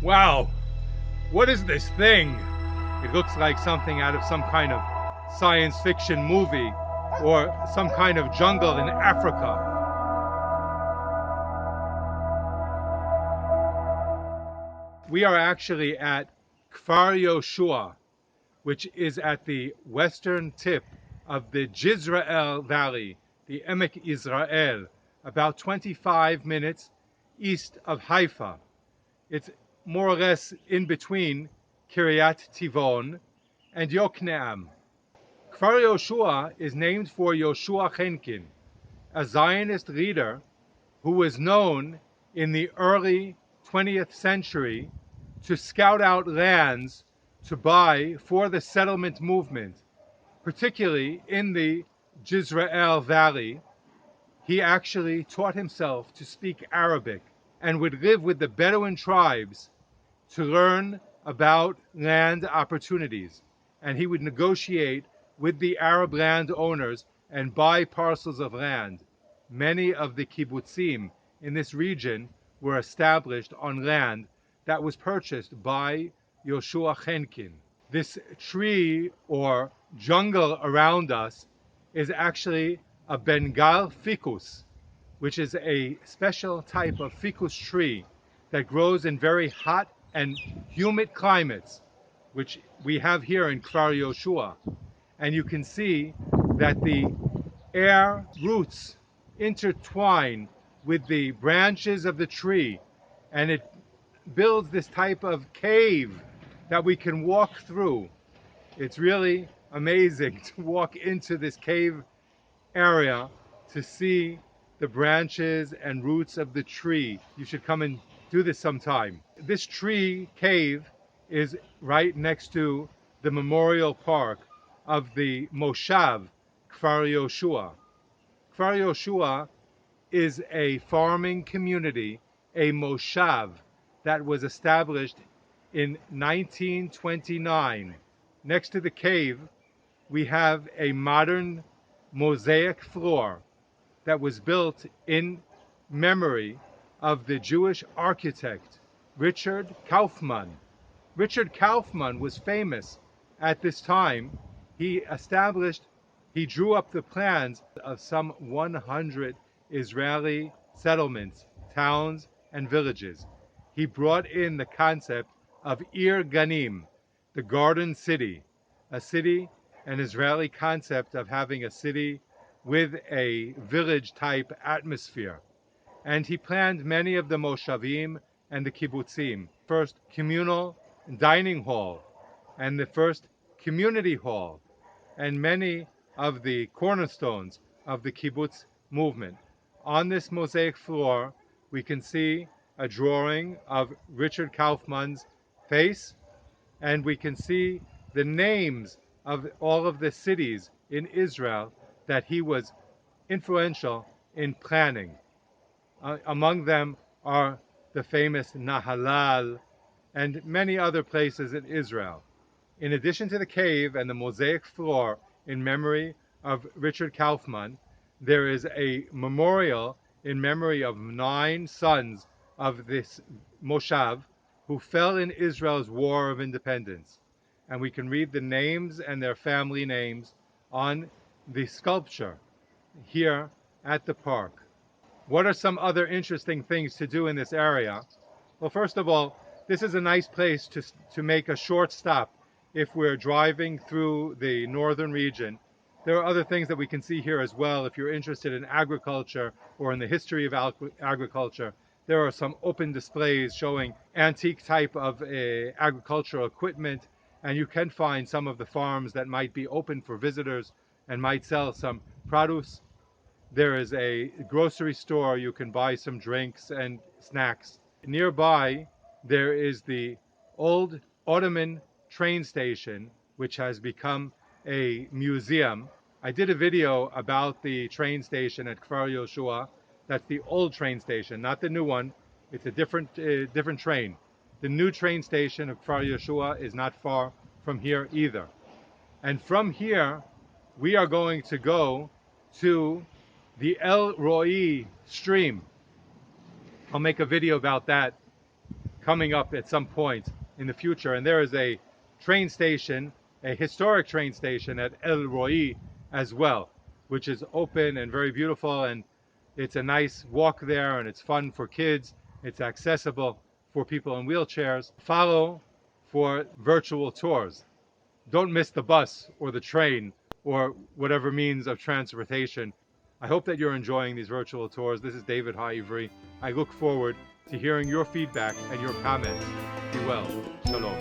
Wow, what is this thing? It looks like something out of some kind of science fiction movie or some kind of jungle in Africa. We are actually at Kfar Yehoshua, which is at the western tip of the Jizrael Valley, the Emek Israel, about 25 minutes east of Haifa. It's more or less in between Kiryat Tivon and Yokneam. Kfar Yehoshua is named for Yehoshua Henkin, a Zionist leader who was known in the early 20th century to scout out lands to buy for the settlement movement, particularly in the Jizrael Valley. He actually taught himself to speak Arabic and would live with the Bedouin tribes to learn about land opportunities. And he would negotiate with the Arab landowners and buy parcels of land. Many of the kibbutzim in this region were established on land that was purchased by Yehoshua Henkin. This tree or jungle around us is actually a Bengal ficus, which is a special type of ficus tree that grows in very hot and humid climates, which we have here in Kfar Yehoshua. And you can see that the air roots intertwine with the branches of the tree, and it builds this type of cave that we can walk through. It's really amazing to walk into this cave area to see the branches and roots of the tree. You should come and do this sometime. This tree cave is right next to the memorial park of the Moshav, Kfar Yehoshua. Kfar Yehoshua is a farming community, a Moshav, that was established in 1929. Next to the cave, we have a modern mosaic floor that was built in memory of the Jewish architect Richard Kaufman. Richard Kaufman was famous at this time. He drew up the plans of some 100 Israeli settlements, towns, and villages. He brought in the concept of Ir Ganim, the garden city, an Israeli concept of having a city with a village-type atmosphere. And he planned many of the Moshavim and the kibbutzim. First communal dining hall and the first community hall and many of the cornerstones of the kibbutz movement. On this mosaic floor, we can see a drawing of Richard Kaufman's face, and we can see the names of all of the cities in Israel that he was influential in planning. Among them are the famous Nahalal and many other places in Israel. In addition to the cave and the mosaic floor in memory of Richard Kaufman, there is a memorial in memory of 9 sons of this Moshav who fell in Israel's War of Independence. And we can read the names and their family names on the sculpture here at the park. What are some other interesting things to do in this area? Well, first of all, this is a nice place to make a short stop if we're driving through the northern region. There are other things that we can see here as well. If you're interested in agriculture or in the history of agriculture, there are some open displays showing antique type of agricultural equipment, and you can find some of the farms that might be open for visitors and might sell some produce. There is a grocery store. You can buy some drinks and snacks. Nearby, there is the old Ottoman train station, which has become a museum. I did a video about the train station at Kfar Yehoshua. That's the old train station, not the new one. It's a different train. The new train station of Kfar Yehoshua is not far from here either. And from here, we are going to go to the El Roi stream. I'll make a video about that coming up at some point in the future. And there is a train station, a historic train station at El Roi as well, which is open and very beautiful, and it's a nice walk there, and it's fun for kids. It's accessible for people in wheelchairs. Follow for virtual tours. Don't miss the bus or the train or whatever means of transportation. I hope that you're enjoying these virtual tours. This is David Ha'ivri. I look forward to hearing your feedback and your comments. Be well. Shalom.